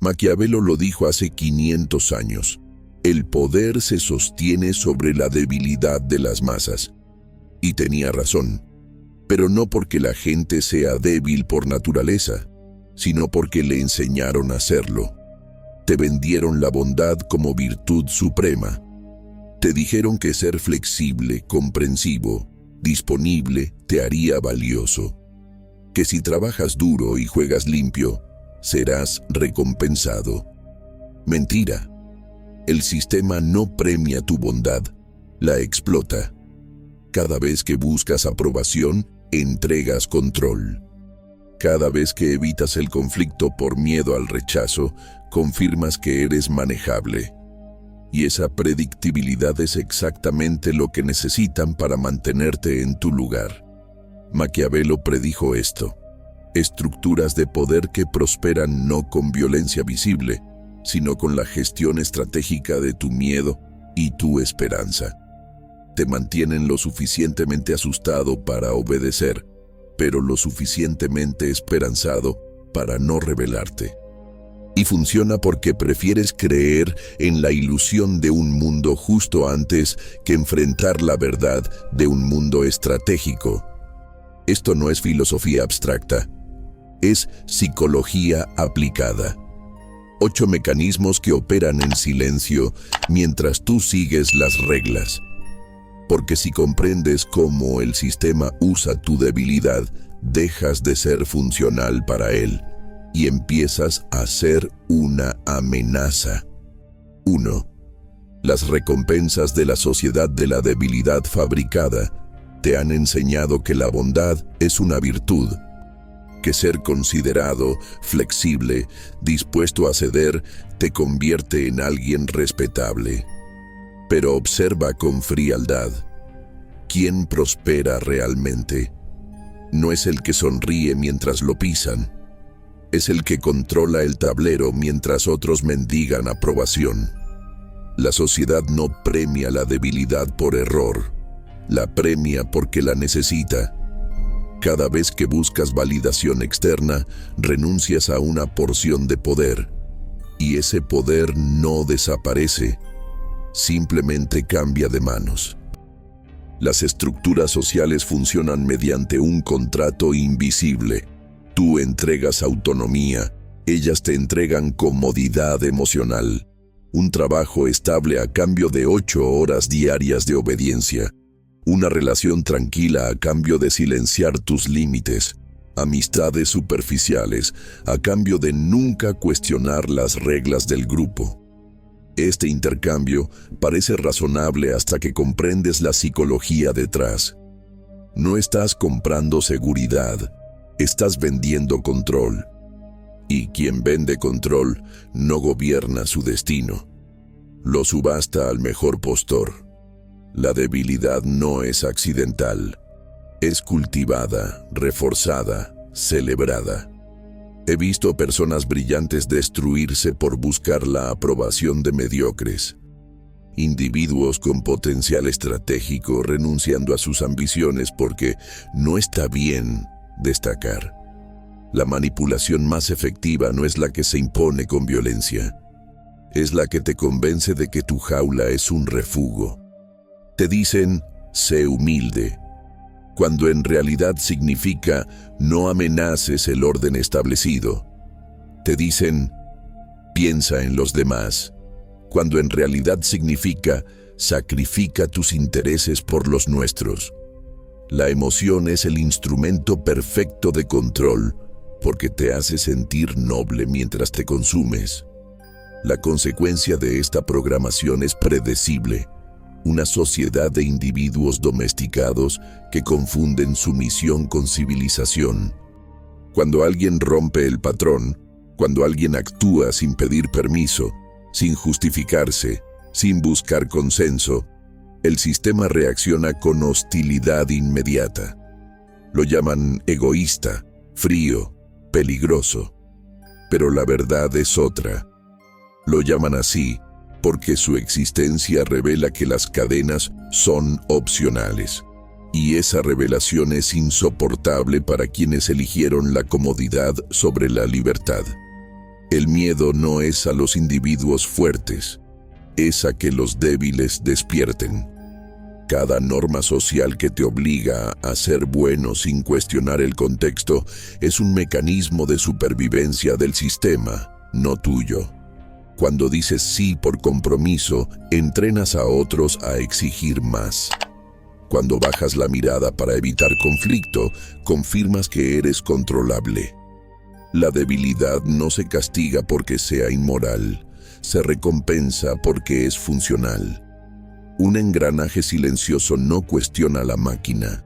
Maquiavelo lo dijo hace 500 años. El poder se sostiene sobre la debilidad de las masas. Y tenía razón, pero no porque la gente sea débil por naturaleza, sino porque le enseñaron a serlo. Te vendieron la bondad como virtud suprema. Te dijeron que ser flexible, comprensivo, disponible, te haría valioso. Que si trabajas duro y juegas limpio, serás recompensado. Mentira. El sistema no premia tu bondad, la explota. Cada vez que buscas aprobación, entregas control. Cada vez que evitas el conflicto por miedo al rechazo, confirmas que eres manejable. Y esa predictibilidad es exactamente lo que necesitan para mantenerte en tu lugar. Maquiavelo predijo esto: estructuras de poder que prosperan no con violencia visible, sino con la gestión estratégica de tu miedo y tu esperanza. Te mantienen lo suficientemente asustado para obedecer, pero lo suficientemente esperanzado para no rebelarte. Y funciona porque prefieres creer en la ilusión de un mundo justo antes que enfrentar la verdad de un mundo estratégico. Esto no es filosofía abstracta, es psicología aplicada. 8 mecanismos que operan en silencio mientras tú sigues las reglas. Porque si comprendes cómo el sistema usa tu debilidad, dejas de ser funcional para él y empiezas a ser una amenaza. 1. Las recompensas de la sociedad de la debilidad fabricada te han enseñado que la bondad es una virtud, que ser considerado, flexible, dispuesto a ceder, te convierte en alguien respetable. Pero observa con frialdad. ¿Quién prospera realmente? No es el que sonríe mientras lo pisan. Es el que controla el tablero mientras otros mendigan aprobación. La sociedad no premia la debilidad por error. La premia porque la necesita. Cada vez que buscas validación externa, renuncias a una porción de poder. Y ese poder no desaparece. Simplemente cambia de manos. Las estructuras sociales funcionan mediante un contrato invisible. Tú entregas autonomía, ellas te entregan comodidad emocional. Un trabajo estable a cambio de 8 horas diarias de obediencia. Una relación tranquila a cambio de silenciar tus límites. Amistades superficiales a cambio de nunca cuestionar las reglas del grupo. Este intercambio parece razonable hasta que comprendes la psicología detrás. No estás comprando seguridad, estás vendiendo control. Y quien vende control no gobierna su destino. Lo subasta al mejor postor. La debilidad no es accidental. Es cultivada, reforzada, celebrada. He visto personas brillantes destruirse por buscar la aprobación de mediocres. Individuos con potencial estratégico renunciando a sus ambiciones porque no está bien destacar. La manipulación más efectiva no es la que se impone con violencia. Es la que te convence de que tu jaula es un refugio. Te dicen, sé humilde, cuando en realidad significa no amenaces el orden establecido. Te dicen, piensa en los demás, cuando en realidad significa sacrifica tus intereses por los nuestros. La emoción es el instrumento perfecto de control, porque te hace sentir noble mientras te consumes. La consecuencia de esta programación es predecible. Una sociedad de individuos domesticados que confunden sumisión con civilización. Cuando alguien rompe el patrón, cuando alguien actúa sin pedir permiso, sin justificarse, sin buscar consenso, el sistema reacciona con hostilidad inmediata. Lo llaman egoísta, frío, peligroso. Pero la verdad es otra. Lo llaman así porque su existencia revela que las cadenas son opcionales. Y esa revelación es insoportable para quienes eligieron la comodidad sobre la libertad. El miedo no es a los individuos fuertes, es a que los débiles despierten. Cada norma social que te obliga a ser bueno sin cuestionar el contexto es un mecanismo de supervivencia del sistema, no tuyo. Cuando dices sí por compromiso, entrenas a otros a exigir más. Cuando bajas la mirada para evitar conflicto, confirmas que eres controlable. La debilidad no se castiga porque sea inmoral, se recompensa porque es funcional. Un engranaje silencioso no cuestiona la máquina.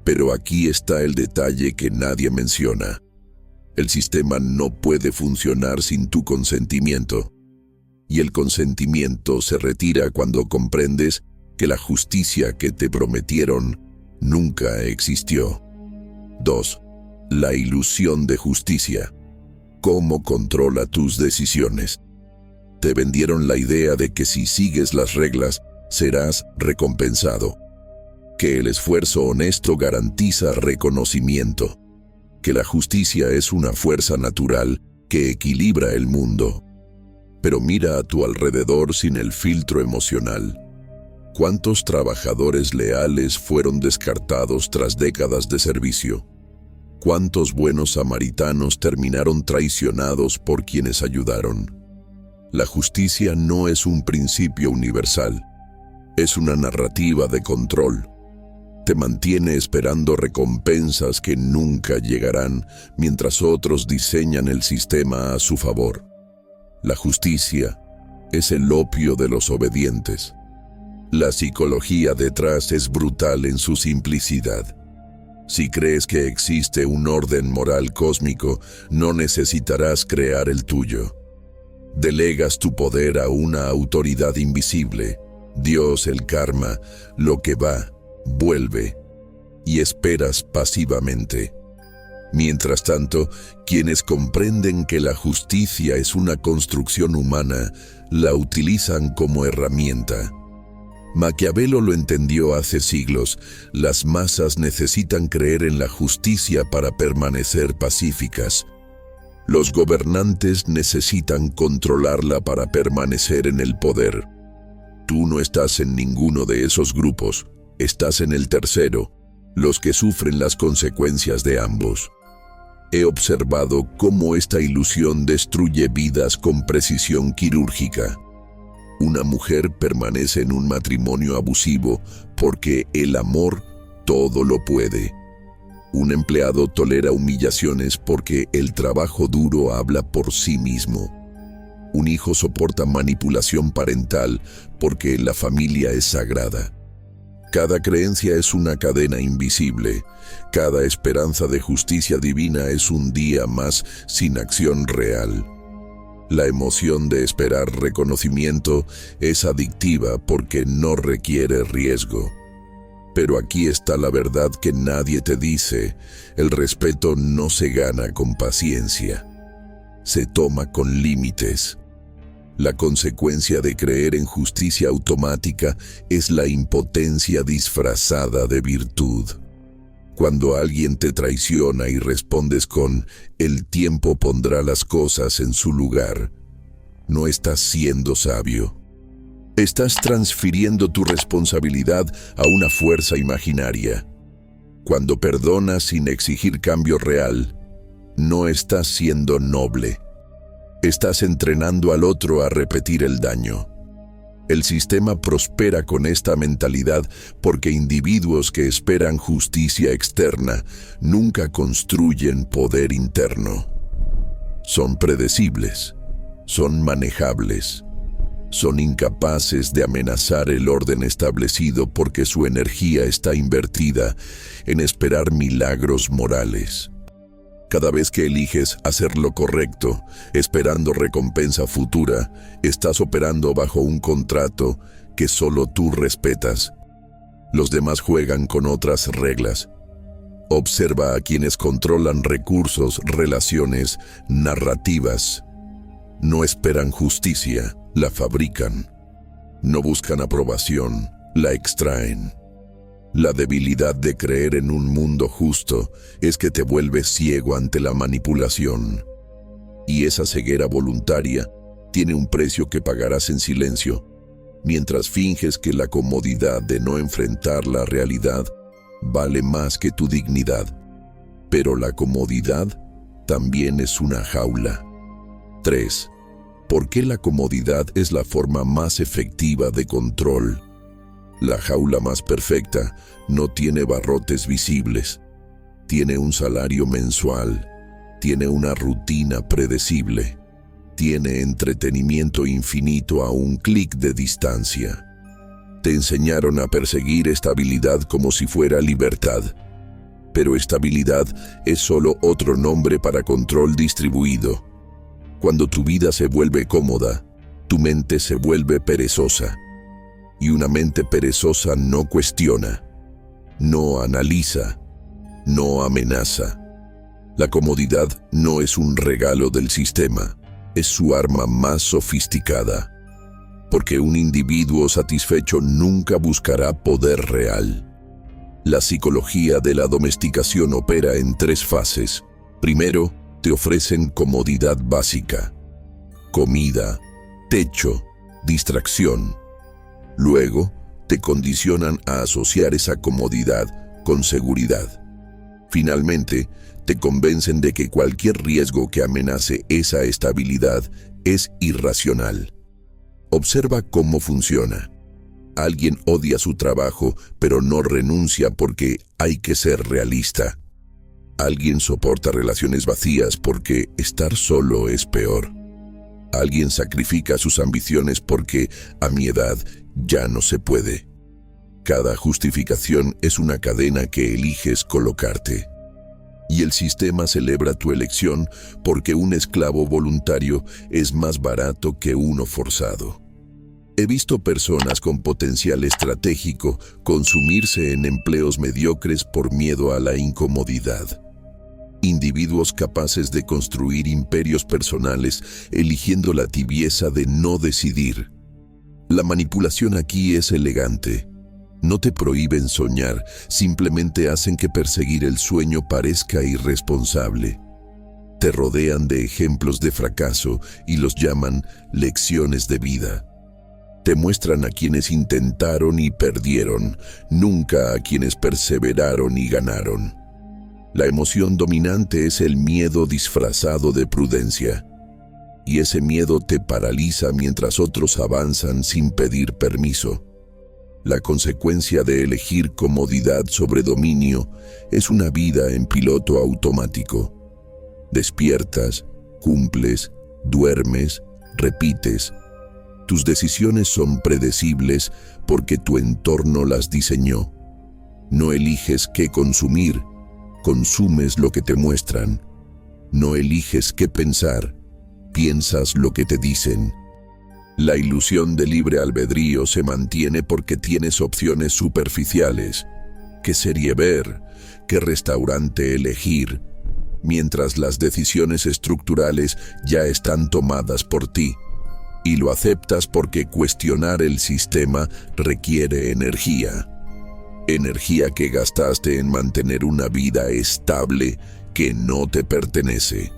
Pero aquí está el detalle que nadie menciona. El sistema no puede funcionar sin tu consentimiento. Y el consentimiento se retira cuando comprendes que la justicia que te prometieron nunca existió. 2. La ilusión de justicia. ¿Cómo controla tus decisiones? Te vendieron la idea de que si sigues las reglas, serás recompensado. Que el esfuerzo honesto garantiza reconocimiento. Que la justicia es una fuerza natural que equilibra el mundo. Pero mira a tu alrededor sin el filtro emocional. ¿Cuántos trabajadores leales fueron descartados tras décadas de servicio? ¿Cuántos buenos samaritanos terminaron traicionados por quienes ayudaron? La justicia no es un principio universal, es una narrativa de control. Te mantiene esperando recompensas que nunca llegarán mientras otros diseñan el sistema a su favor. La justicia es el opio de los obedientes. La psicología detrás es brutal en su simplicidad. Si crees que existe un orden moral cósmico, no necesitarás crear el tuyo. Delegas tu poder a una autoridad invisible, Dios, el karma, lo que va, vuelve, y esperas pasivamente. Mientras tanto, quienes comprenden que la justicia es una construcción humana, la utilizan como herramienta. Maquiavelo lo entendió hace siglos. Las masas necesitan creer en la justicia para permanecer pacíficas. Los gobernantes necesitan controlarla para permanecer en el poder. Tú no estás en ninguno de esos grupos, estás en el tercero, los que sufren las consecuencias de ambos. He observado cómo esta ilusión destruye vidas con precisión quirúrgica. Una mujer permanece en un matrimonio abusivo porque el amor todo lo puede. Un empleado tolera humillaciones porque el trabajo duro habla por sí mismo. Un hijo soporta manipulación parental porque la familia es sagrada. Cada creencia es una cadena invisible. Cada esperanza de justicia divina es un día más sin acción real. La emoción de esperar reconocimiento es adictiva porque no requiere riesgo. Pero aquí está la verdad que nadie te dice: el respeto no se gana con paciencia, se toma con límites. La consecuencia de creer en justicia automática es la impotencia disfrazada de virtud. Cuando alguien te traiciona y respondes con «el tiempo pondrá las cosas en su lugar», no estás siendo sabio. Estás transfiriendo tu responsabilidad a una fuerza imaginaria. Cuando perdonas sin exigir cambio real, no estás siendo noble. Estás entrenando al otro a repetir el daño. El sistema prospera con esta mentalidad porque individuos que esperan justicia externa nunca construyen poder interno. Son predecibles, son manejables, son incapaces de amenazar el orden establecido porque su energía está invertida en esperar milagros morales. Cada vez que eliges hacer lo correcto, esperando recompensa futura, estás operando bajo un contrato que solo tú respetas. Los demás juegan con otras reglas. Observa a quienes controlan recursos, relaciones, narrativas. No esperan justicia, la fabrican. No buscan aprobación, la extraen. La debilidad de creer en un mundo justo es que te vuelves ciego ante la manipulación. Y esa ceguera voluntaria tiene un precio que pagarás en silencio, mientras finges que la comodidad de no enfrentar la realidad vale más que tu dignidad. Pero la comodidad también es una jaula. 3. ¿Por qué la comodidad es la forma más efectiva de control? La jaula más perfecta no tiene barrotes visibles. Tiene un salario mensual. Tiene una rutina predecible. Tiene entretenimiento infinito a un clic de distancia. Te enseñaron a perseguir estabilidad como si fuera libertad. Pero estabilidad es solo otro nombre para control distribuido. Cuando tu vida se vuelve cómoda, tu mente se vuelve perezosa. Y una mente perezosa no cuestiona, no analiza, no amenaza. La comodidad no es un regalo del sistema, es su arma más sofisticada. Porque un individuo satisfecho nunca buscará poder real. La psicología de la domesticación opera en 3 fases. Primero, te ofrecen comodidad básica: comida, techo, distracción. Luego, te condicionan a asociar esa comodidad con seguridad. Finalmente, te convencen de que cualquier riesgo que amenace esa estabilidad es irracional. Observa cómo funciona. Alguien odia su trabajo, pero no renuncia porque hay que ser realista. Alguien soporta relaciones vacías porque estar solo es peor. Alguien sacrifica sus ambiciones porque, a mi edad, ya no se puede. Cada justificación es una cadena que eliges colocarte. Y el sistema celebra tu elección porque un esclavo voluntario es más barato que uno forzado. He visto personas con potencial estratégico consumirse en empleos mediocres por miedo a la incomodidad. Individuos capaces de construir imperios personales eligiendo la tibieza de no decidir. La manipulación aquí es elegante. No te prohíben soñar, simplemente hacen que perseguir el sueño parezca irresponsable. Te rodean de ejemplos de fracaso y los llaman lecciones de vida. Te muestran a quienes intentaron y perdieron, nunca a quienes perseveraron y ganaron. La emoción dominante es el miedo disfrazado de prudencia. Y ese miedo te paraliza mientras otros avanzan sin pedir permiso. La consecuencia de elegir comodidad sobre dominio es una vida en piloto automático. Despiertas, cumples, duermes, repites. Tus decisiones son predecibles porque tu entorno las diseñó. No eliges qué consumir, consumes lo que te muestran. No eliges qué pensar, piensas lo que te dicen. La ilusión de libre albedrío se mantiene porque tienes opciones superficiales. ¿Qué serie ver? ¿Qué restaurante elegir? Mientras las decisiones estructurales ya están tomadas por ti. Y lo aceptas porque cuestionar el sistema requiere energía. Energía que gastaste en mantener una vida estable que no te pertenece.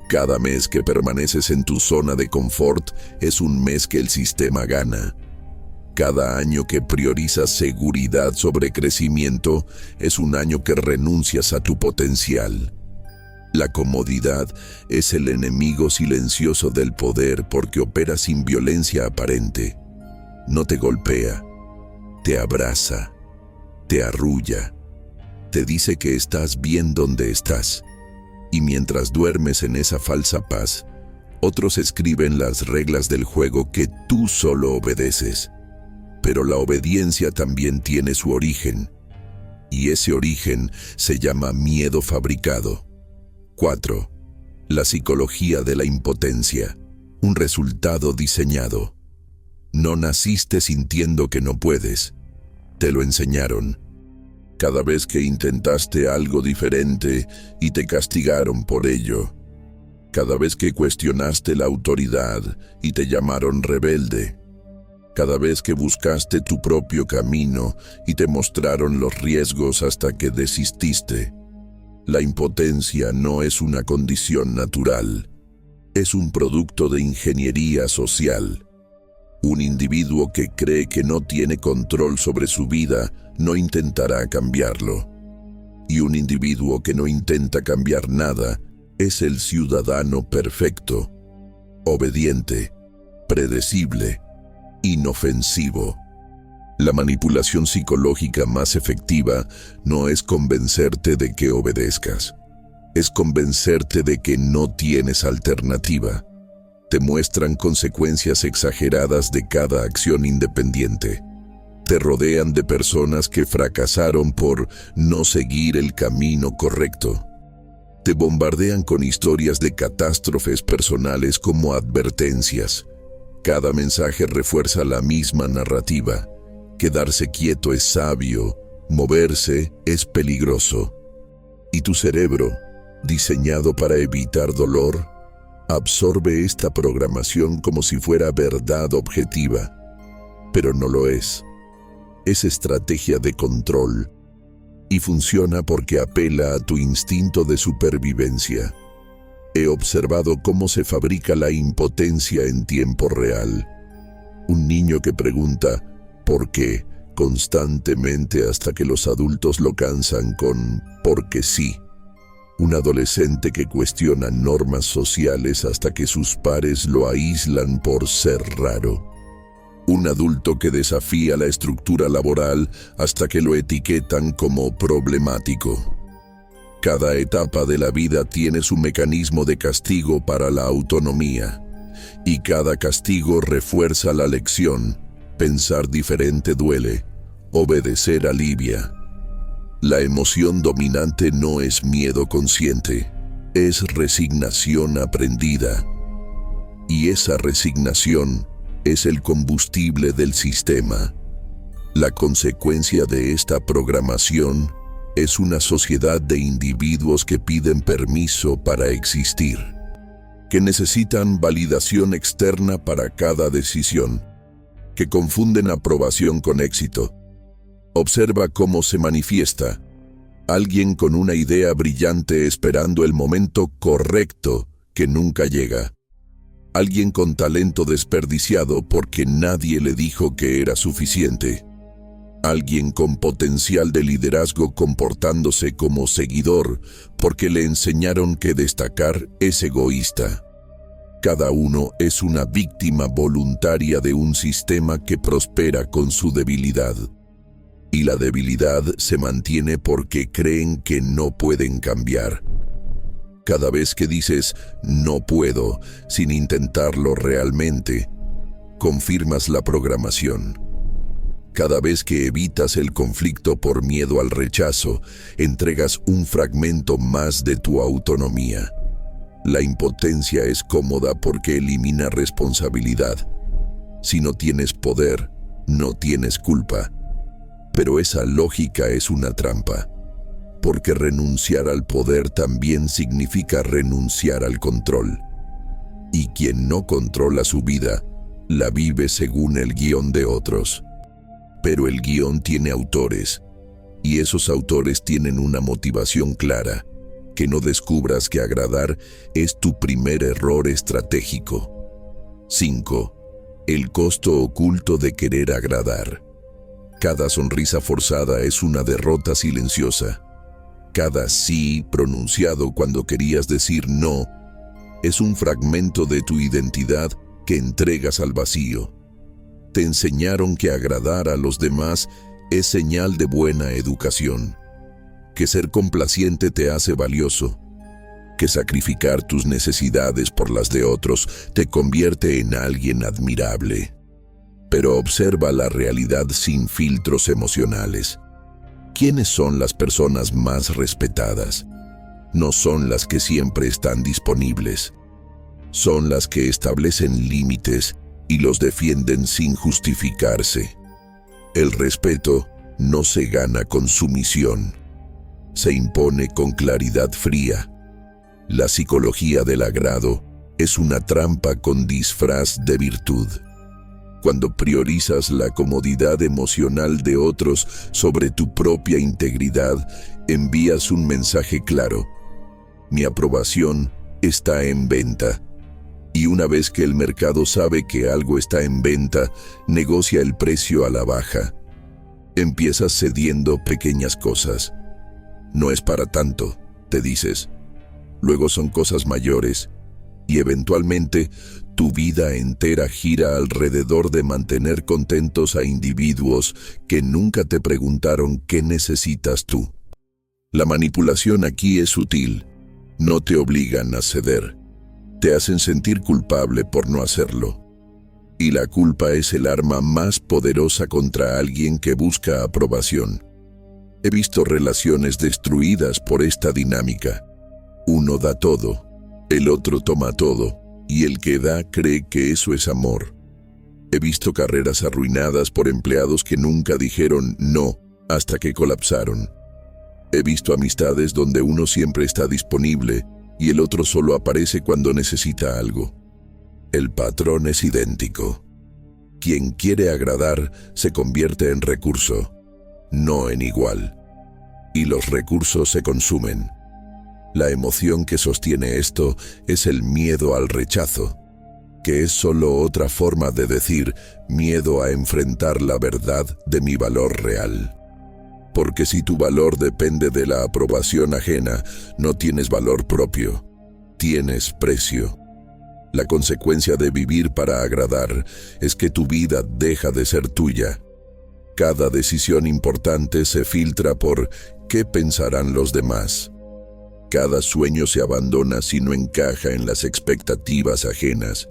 Cada mes que permaneces en tu zona de confort es un mes que el sistema gana. Cada año que priorizas seguridad sobre crecimiento es un año que renuncias a tu potencial. La comodidad es el enemigo silencioso del poder porque opera sin violencia aparente. No te golpea, te abraza, te arrulla, te dice que estás bien donde estás. Y mientras duermes en esa falsa paz, otros escriben las reglas del juego que tú solo obedeces. Pero la obediencia también tiene su origen. Y ese origen se llama miedo fabricado. 4. La psicología de la impotencia. Un resultado diseñado. No naciste sintiendo que no puedes. Te lo enseñaron. Cada vez que intentaste algo diferente y te castigaron por ello. Cada vez que cuestionaste la autoridad y te llamaron rebelde. Cada vez que buscaste tu propio camino y te mostraron los riesgos hasta que desististe. La impotencia no es una condición natural, Es un producto de ingeniería social. Un individuo que cree que no tiene control sobre su vida no intentará cambiarlo. Y un individuo que no intenta cambiar nada es el ciudadano perfecto, obediente, predecible, inofensivo. La manipulación psicológica más efectiva no es convencerte de que obedezcas. Es convencerte de que no tienes alternativa. Te muestran consecuencias exageradas de cada acción independiente. Te rodean de personas que fracasaron por no seguir el camino correcto. Te bombardean con historias de catástrofes personales como advertencias. Cada mensaje refuerza la misma narrativa. Quedarse quieto es sabio, moverse es peligroso. Y tu cerebro, diseñado para evitar dolor, absorbe esta programación como si fuera verdad objetiva. Pero no lo es. Es estrategia de control y funciona porque apela a tu instinto de supervivencia. He observado cómo se fabrica la impotencia en tiempo real. Un niño que pregunta ¿por qué? Constantemente hasta que los adultos lo cansan con «porque sí». Un adolescente que cuestiona normas sociales hasta que sus pares lo aíslan por ser raro. Un adulto que desafía la estructura laboral hasta que lo etiquetan como problemático. Cada etapa de la vida tiene su mecanismo de castigo para la autonomía, y cada castigo refuerza la lección. Pensar diferente duele, obedecer alivia. La emoción dominante no es miedo consciente, es resignación aprendida. Y esa resignación es el combustible del sistema. La consecuencia de esta programación es una sociedad de individuos que piden permiso para existir, que necesitan validación externa para cada decisión, que confunden aprobación con éxito. Observa cómo se manifiesta. Alguien con una idea brillante esperando el momento correcto que nunca llega. Alguien con talento desperdiciado porque nadie le dijo que era suficiente. Alguien con potencial de liderazgo comportándose como seguidor porque le enseñaron que destacar es egoísta. Cada uno es una víctima voluntaria de un sistema que prospera con su debilidad. Y la debilidad se mantiene porque creen que no pueden cambiar. Cada vez que dices «no puedo» sin intentarlo realmente, confirmas la programación. Cada vez que evitas el conflicto por miedo al rechazo, entregas un fragmento más de tu autonomía. La impotencia es cómoda porque elimina responsabilidad. Si no tienes poder, no tienes culpa. Pero esa lógica es una trampa, porque renunciar al poder también significa renunciar al control. Y quien no controla su vida, la vive según el guión de otros. Pero el guión tiene autores, y esos autores tienen una motivación clara. Que no descubras que agradar es tu primer error estratégico. 5. El costo oculto de querer agradar. Cada sonrisa forzada es una derrota silenciosa. Cada sí pronunciado cuando querías decir no es un fragmento de tu identidad que entregas al vacío. Te enseñaron que agradar a los demás es señal de buena educación, que ser complaciente te hace valioso, que sacrificar tus necesidades por las de otros te convierte en alguien admirable. Pero observa la realidad sin filtros emocionales. ¿Quiénes son las personas más respetadas? No son las que siempre están disponibles. Son las que establecen límites y los defienden sin justificarse. El respeto no se gana con sumisión. Se impone con claridad fría. La psicología del agrado es una trampa con disfraz de virtud. Cuando priorizas la comodidad emocional de otros sobre tu propia integridad, envías un mensaje claro. Mi aprobación está en venta. Y una vez que el mercado sabe que algo está en venta, negocia el precio a la baja. Empiezas cediendo pequeñas cosas. No es para tanto, te dices. Luego son cosas mayores, y eventualmente tu vida entera gira alrededor de mantener contentos a individuos que nunca te preguntaron qué necesitas tú. La manipulación aquí es sutil. No te obligan a ceder. Te hacen sentir culpable por no hacerlo. Y la culpa es el arma más poderosa contra alguien que busca aprobación. He visto relaciones destruidas por esta dinámica. Uno da todo, el otro toma todo, y el que da cree que eso es amor. He visto carreras arruinadas por empleados que nunca dijeron no hasta que colapsaron. He visto amistades donde uno siempre está disponible y el otro solo aparece cuando necesita algo. El patrón es idéntico. Quien quiere agradar se convierte en recurso, no en igual. Y los recursos se consumen. La emoción que sostiene esto es el miedo al rechazo, que es solo otra forma de decir miedo a enfrentar la verdad de mi valor real. Porque si tu valor depende de la aprobación ajena, no tienes valor propio, tienes precio. La consecuencia de vivir para agradar es que tu vida deja de ser tuya. Cada decisión importante se filtra por ¿qué pensarán los demás? Cada sueño se abandona si no encaja en las expectativas ajenas.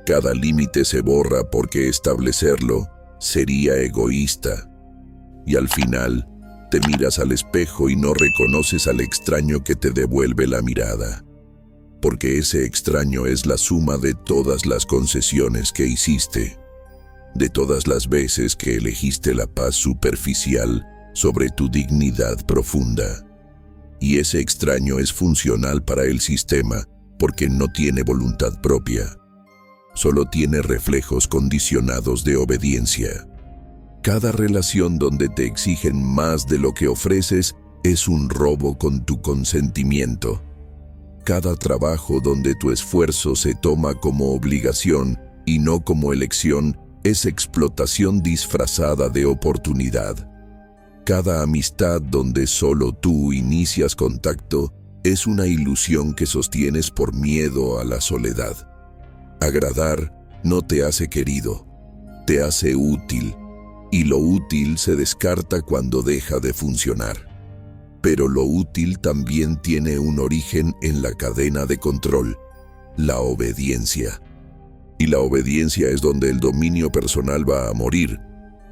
Cada límite se borra porque establecerlo sería egoísta. Y al final, te miras al espejo y no reconoces al extraño que te devuelve la mirada. Porque ese extraño es la suma de todas las concesiones que hiciste, de todas las veces que elegiste la paz superficial sobre tu dignidad profunda. Y ese extraño es funcional para el sistema porque no tiene voluntad propia. Solo tiene reflejos condicionados de obediencia. Cada relación donde te exigen más de lo que ofreces es un robo con tu consentimiento. Cada trabajo donde tu esfuerzo se toma como obligación y no como elección es explotación disfrazada de oportunidad. Cada amistad donde solo tú inicias contacto es una ilusión que sostienes por miedo a la soledad. Agradar no te hace querido, te hace útil, y lo útil se descarta cuando deja de funcionar. Pero lo útil también tiene un origen en la cadena de control, la obediencia. Y la obediencia es donde el dominio personal va a morir,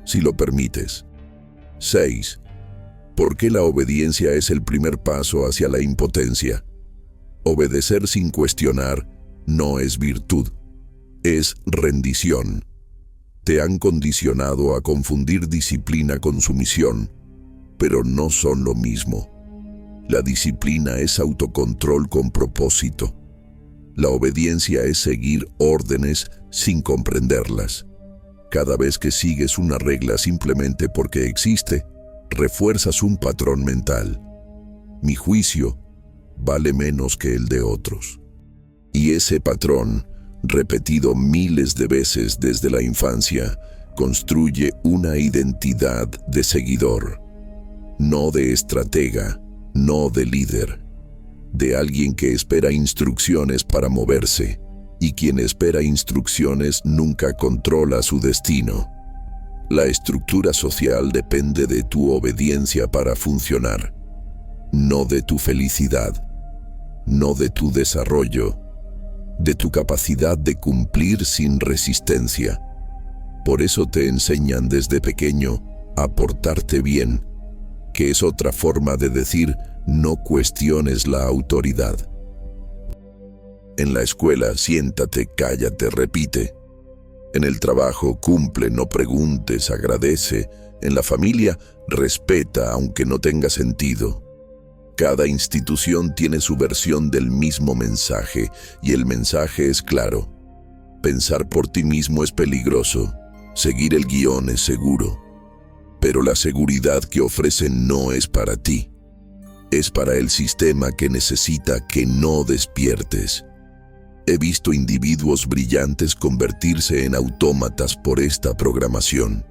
si lo permites. 6. ¿Por qué la obediencia es el primer paso hacia la impotencia? Obedecer sin cuestionar no es virtud, es rendición. Te han condicionado a confundir disciplina con sumisión, pero no son lo mismo. La disciplina es autocontrol con propósito. La obediencia es seguir órdenes sin comprenderlas. Cada vez que sigues una regla simplemente porque existe, refuerzas un patrón mental. Mi juicio vale menos que el de otros. Y ese patrón, repetido miles de veces desde la infancia, construye una identidad de seguidor, no de estratega, no de líder, de alguien que espera instrucciones para moverse, y quien espera instrucciones nunca controla su destino. La estructura social depende de tu obediencia para funcionar, no de tu felicidad, no de tu desarrollo, de tu capacidad de cumplir sin resistencia. Por eso te enseñan desde pequeño a portarte bien, que es otra forma de decir no cuestiones la autoridad. En la escuela, siéntate, cállate, repite. En el trabajo, cumple, no preguntes, agradece. En la familia, respeta aunque no tenga sentido. Cada institución tiene su versión del mismo mensaje, y el mensaje es claro. Pensar por ti mismo es peligroso, seguir el guión es seguro. Pero la seguridad que ofrecen no es para ti. Es para el sistema que necesita que no despiertes. He visto individuos brillantes convertirse en autómatas por esta programación.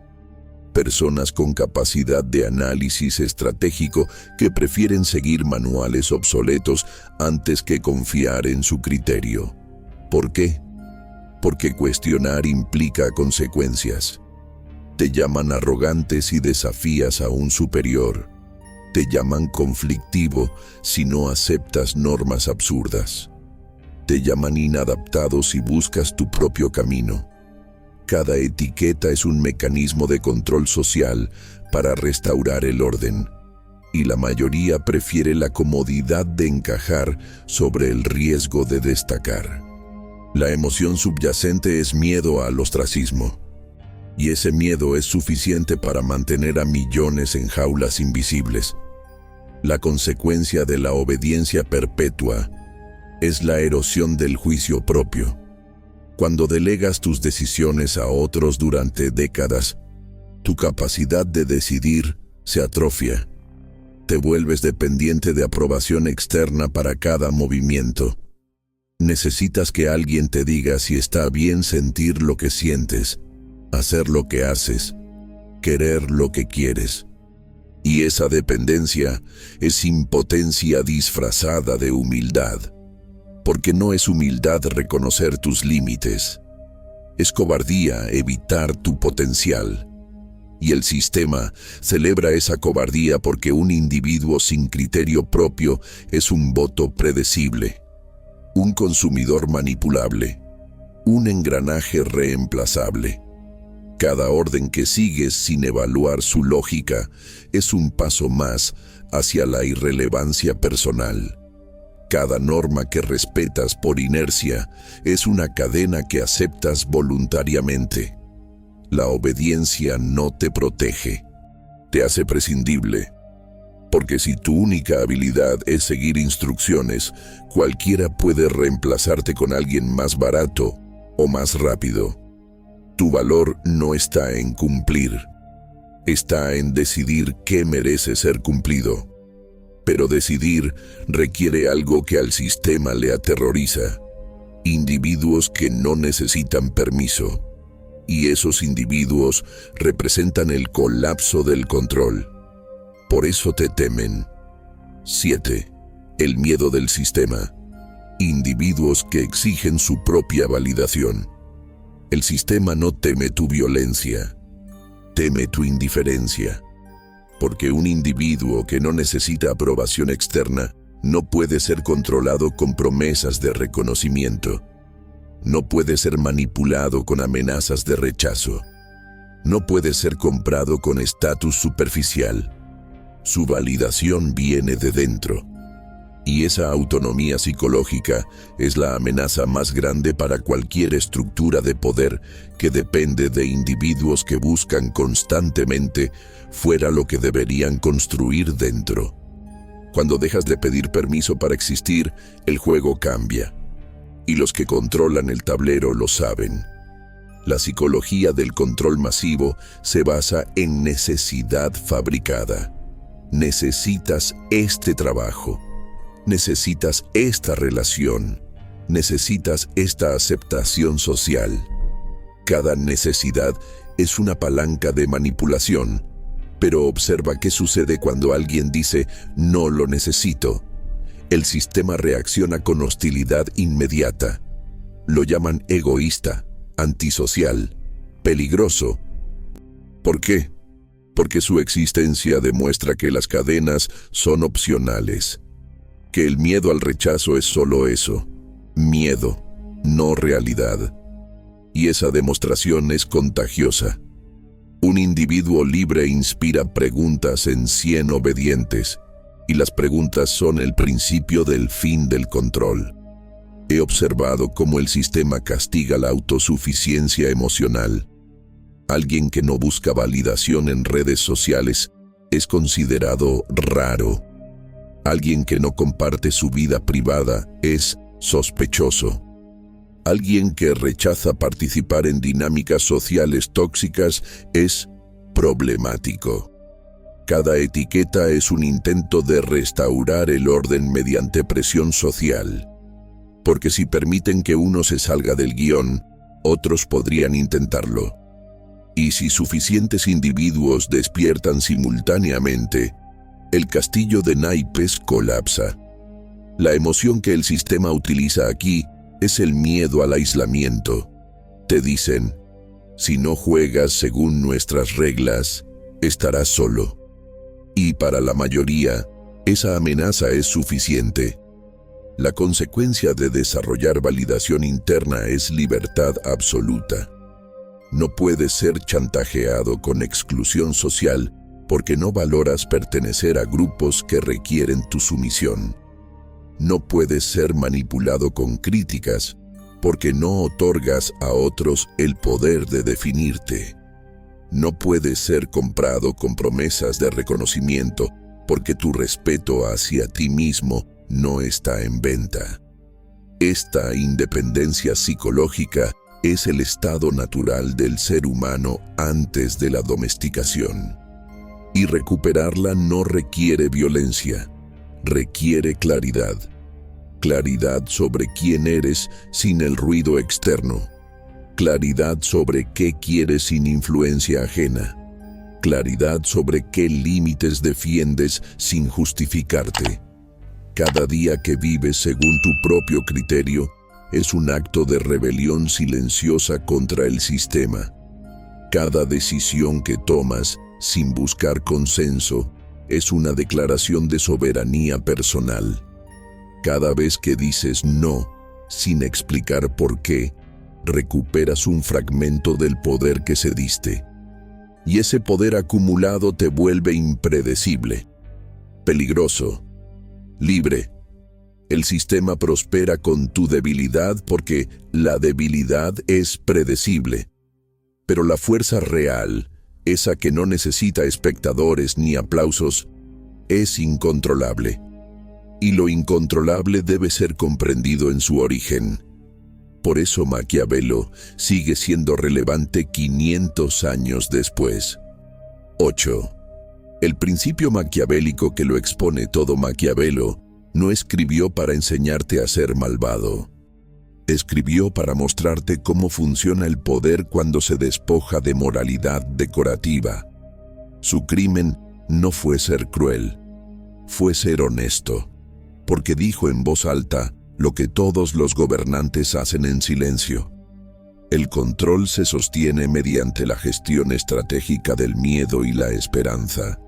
Personas con capacidad de análisis estratégico que prefieren seguir manuales obsoletos antes que confiar en su criterio. ¿Por qué? Porque cuestionar implica consecuencias. Te llaman arrogante si desafías a un superior. Te llaman conflictivo si no aceptas normas absurdas. Te llaman inadaptado si buscas tu propio camino. Cada etiqueta es un mecanismo de control social para restaurar el orden, y la mayoría prefiere la comodidad de encajar sobre el riesgo de destacar. La emoción subyacente es miedo al ostracismo, y ese miedo es suficiente para mantener a millones en jaulas invisibles. La consecuencia de la obediencia perpetua es la erosión del juicio propio. Cuando delegas tus decisiones a otros durante décadas, tu capacidad de decidir se atrofia. Te vuelves dependiente de aprobación externa para cada movimiento. Necesitas que alguien te diga si está bien sentir lo que sientes, hacer lo que haces, querer lo que quieres. Y esa dependencia es impotencia disfrazada de humildad. Porque no es humildad reconocer tus límites. Es cobardía evitar tu potencial. Y el sistema celebra esa cobardía porque un individuo sin criterio propio es un voto predecible, un consumidor manipulable, un engranaje reemplazable. Cada orden que sigues sin evaluar su lógica es un paso más hacia la irrelevancia personal. Cada norma que respetas por inercia es una cadena que aceptas voluntariamente. La obediencia no te protege, te hace prescindible. Porque si tu única habilidad es seguir instrucciones, cualquiera puede reemplazarte con alguien más barato o más rápido. Tu valor no está en cumplir, está en decidir qué merece ser cumplido. Pero decidir requiere algo que al sistema le aterroriza: individuos que no necesitan permiso. Y esos individuos representan el colapso del control. Por eso te temen. 7. El miedo del sistema. Individuos que exigen su propia validación. El sistema no teme tu violencia, teme tu indiferencia. Porque un individuo que no necesita aprobación externa no puede ser controlado con promesas de reconocimiento. No puede ser manipulado con amenazas de rechazo. No puede ser comprado con estatus superficial. Su validación viene de dentro. Y esa autonomía psicológica es la amenaza más grande para cualquier estructura de poder que depende de individuos que buscan constantemente fuera lo que deberían construir dentro. Cuando dejas de pedir permiso para existir, el juego cambia. Y los que controlan el tablero lo saben. La psicología del control masivo se basa en necesidad fabricada. Necesitas este trabajo. Necesitas esta relación. Necesitas esta aceptación social. Cada necesidad es una palanca de manipulación. Pero observa qué sucede cuando alguien dice «no lo necesito». El sistema reacciona con hostilidad inmediata. Lo llaman egoísta, antisocial, peligroso. ¿Por qué? Porque su existencia demuestra que las cadenas son opcionales. Que el miedo al rechazo es solo eso, miedo, no realidad. Y esa demostración es contagiosa. Un individuo libre inspira preguntas en 100 obedientes, y las preguntas son el principio del fin del control. He observado cómo el sistema castiga la autosuficiencia emocional. Alguien que no busca validación en redes sociales es considerado raro. Alguien que no comparte su vida privada es sospechoso. Alguien que rechaza participar en dinámicas sociales tóxicas es problemático. Cada etiqueta es un intento de restaurar el orden mediante presión social. porque si permiten que uno se salga del guión, otros podrían intentarlo. Y si suficientes individuos despiertan simultáneamente, el castillo de naipes colapsa. La emoción que el sistema utiliza aquí es el miedo al aislamiento. Te dicen, si no juegas según nuestras reglas, estarás solo. Y para la mayoría, esa amenaza es suficiente. La consecuencia de desarrollar validación interna es libertad absoluta. No puedes ser chantajeado con exclusión social porque no valoras pertenecer a grupos que requieren tu sumisión. No puedes ser manipulado con críticas porque no otorgas a otros el poder de definirte. No puedes ser comprado con promesas de reconocimiento porque tu respeto hacia ti mismo no está en venta. Esta independencia psicológica es el estado natural del ser humano antes de la domesticación. Y recuperarla no requiere violencia, requiere claridad. Claridad sobre quién eres sin el ruido externo. Claridad sobre qué quieres sin influencia ajena. Claridad sobre qué límites defiendes sin justificarte. Cada día que vives según tu propio criterio es un acto de rebelión silenciosa contra el sistema. Cada decisión que tomas sin buscar consenso es una declaración de soberanía personal. Cada vez que dices no, sin explicar por qué, recuperas un fragmento del poder que cediste. Y ese poder acumulado te vuelve impredecible, peligroso, libre. El sistema prospera con tu debilidad porque la debilidad es predecible. Pero la fuerza real, esa que no necesita espectadores ni aplausos, es incontrolable. Y lo incontrolable debe ser comprendido en su origen. Por eso Maquiavelo sigue siendo relevante 500 años después. 8. El principio maquiavélico que lo expone todo. Maquiavelo no escribió para enseñarte a ser malvado. Escribió para mostrarte cómo funciona el poder cuando se despoja de moralidad decorativa. Su crimen no fue ser cruel, fue ser honesto, porque dijo en voz alta lo que todos los gobernantes hacen en silencio. El control se sostiene mediante la gestión estratégica del miedo y la esperanza.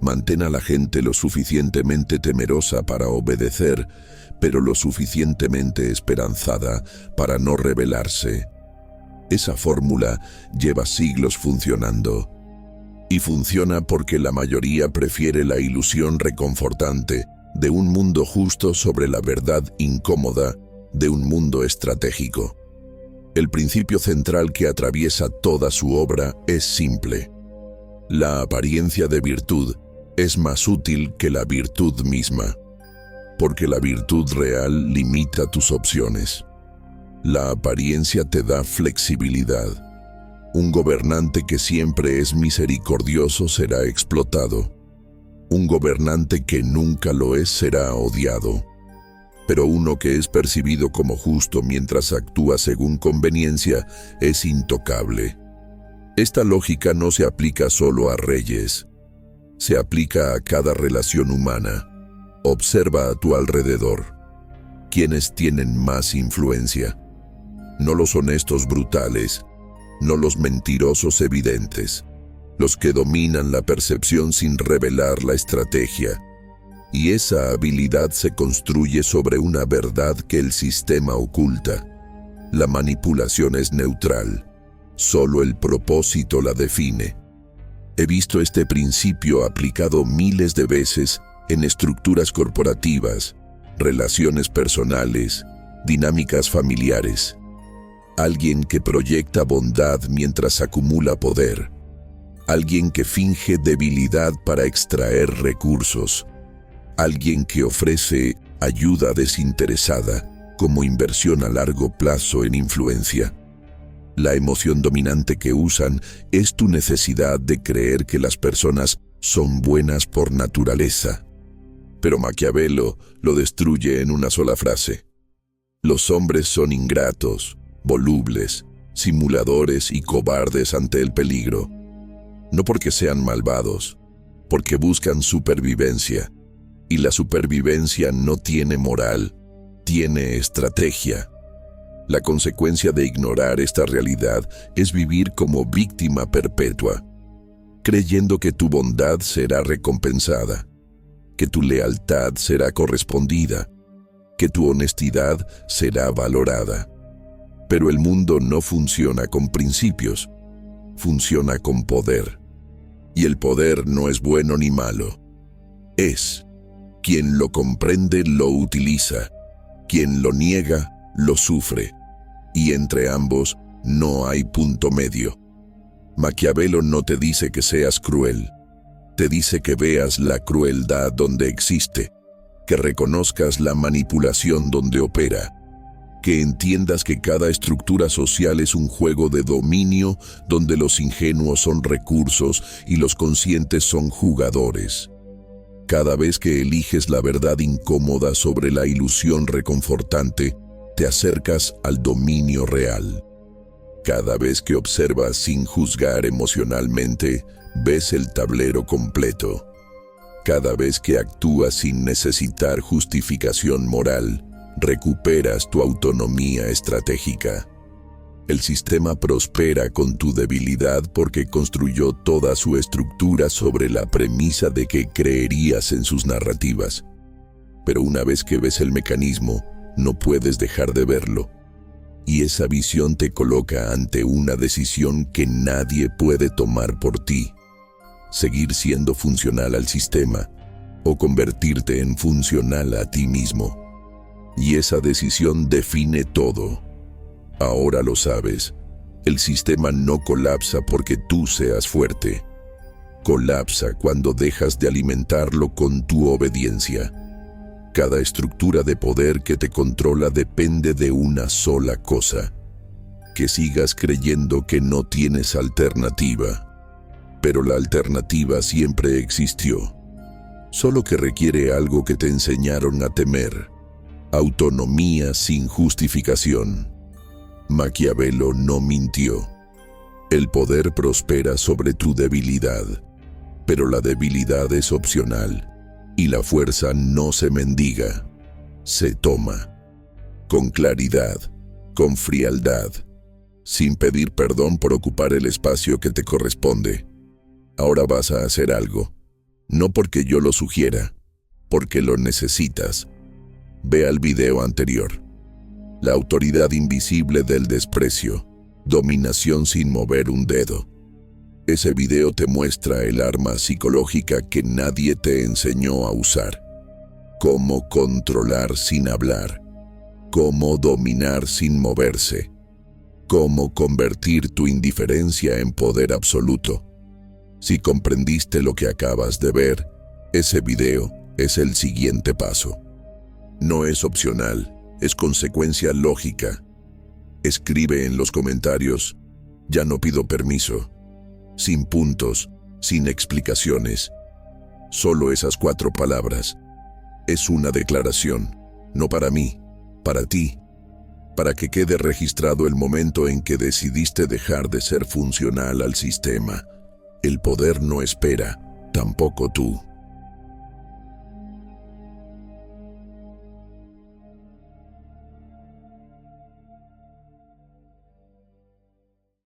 Mantén a la gente lo suficientemente temerosa para obedecer, pero lo suficientemente esperanzada para no rebelarse. Esa fórmula lleva siglos funcionando. Y funciona porque la mayoría prefiere la ilusión reconfortante de un mundo justo sobre la verdad incómoda de un mundo estratégico. El principio central que atraviesa toda su obra es simple. La apariencia de virtud es más útil que la virtud misma, porque la virtud real limita tus opciones. La apariencia te da flexibilidad. Un gobernante que siempre es misericordioso será explotado. Un gobernante que nunca lo es será odiado. Pero uno que es percibido como justo mientras actúa según conveniencia es intocable. Esta lógica no se aplica solo a reyes. Se aplica a cada relación humana. Observa a tu alrededor. ¿Quiénes tienen más influencia? No los honestos brutales, no los mentirosos evidentes, los que dominan la percepción sin revelar la estrategia. Y esa habilidad se construye sobre una verdad que el sistema oculta. La manipulación es neutral. Solo el propósito la define. He visto este principio aplicado miles de veces en estructuras corporativas, relaciones personales, dinámicas familiares. Alguien que proyecta bondad mientras acumula poder. Alguien que finge debilidad para extraer recursos. Alguien que ofrece ayuda desinteresada como inversión a largo plazo en influencia. La emoción dominante que usan es tu necesidad de creer que las personas son buenas por naturaleza. Pero Maquiavelo lo destruye en una sola frase. Los hombres son ingratos, volubles, simuladores y cobardes ante el peligro. No porque sean malvados, porque buscan supervivencia. Y la supervivencia no tiene moral, tiene estrategia. La consecuencia de ignorar esta realidad es vivir como víctima perpetua, creyendo que tu bondad será recompensada, que tu lealtad será correspondida, que tu honestidad será valorada. Pero el mundo no funciona con principios, funciona con poder. Y el poder no es bueno ni malo. Es. Quien lo comprende lo utiliza, quien lo niega lo sufre, y entre ambos no hay punto medio. Maquiavelo no te dice que seas cruel, te dice que veas la crueldad donde existe, que reconozcas la manipulación donde opera, que entiendas que cada estructura social es un juego de dominio donde los ingenuos son recursos y los conscientes son jugadores. Cada vez que eliges la verdad incómoda sobre la ilusión reconfortante, te acercas al dominio real. Cada vez que observas sin juzgar emocionalmente, ves el tablero completo. Cada vez que actúas sin necesitar justificación moral, recuperas tu autonomía estratégica. El sistema prospera con tu debilidad porque construyó toda su estructura sobre la premisa de que creerías en sus narrativas. Pero una vez que ves el mecanismo, no puedes dejar de verlo. Y esa visión te coloca ante una decisión que nadie puede tomar por ti. Seguir siendo funcional al sistema o convertirte en funcional a ti mismo. Y esa decisión define todo. Ahora lo sabes, el sistema no colapsa porque tú seas fuerte. Colapsa cuando dejas de alimentarlo con tu obediencia. Cada estructura de poder que te controla depende de una sola cosa: que sigas creyendo que no tienes alternativa. Pero la alternativa siempre existió, solo que requiere algo que te enseñaron a temer: autonomía sin justificación. Maquiavelo no mintió. El poder prospera sobre tu debilidad, pero la debilidad es opcional y la fuerza no se mendiga, se toma. Con claridad, con frialdad, sin pedir perdón por ocupar el espacio que te corresponde. Ahora vas a hacer algo, no porque yo lo sugiera, porque lo necesitas. Ve al video anterior. La autoridad invisible del desprecio, dominación sin mover un dedo. Ese video te muestra el arma psicológica que nadie te enseñó a usar. Cómo controlar sin hablar. Cómo dominar sin moverse. Cómo convertir tu indiferencia en poder absoluto. Si comprendiste lo que acabas de ver, ese video es el siguiente paso. No es opcional. Es consecuencia lógica. Escribe en los comentarios: ya no pido permiso. Sin puntos, sin explicaciones. Solo esas 4 palabras. Es una declaración, no para mí, para ti. Para que quede registrado el momento en que decidiste dejar de ser funcional al sistema. El poder no espera, tampoco tú.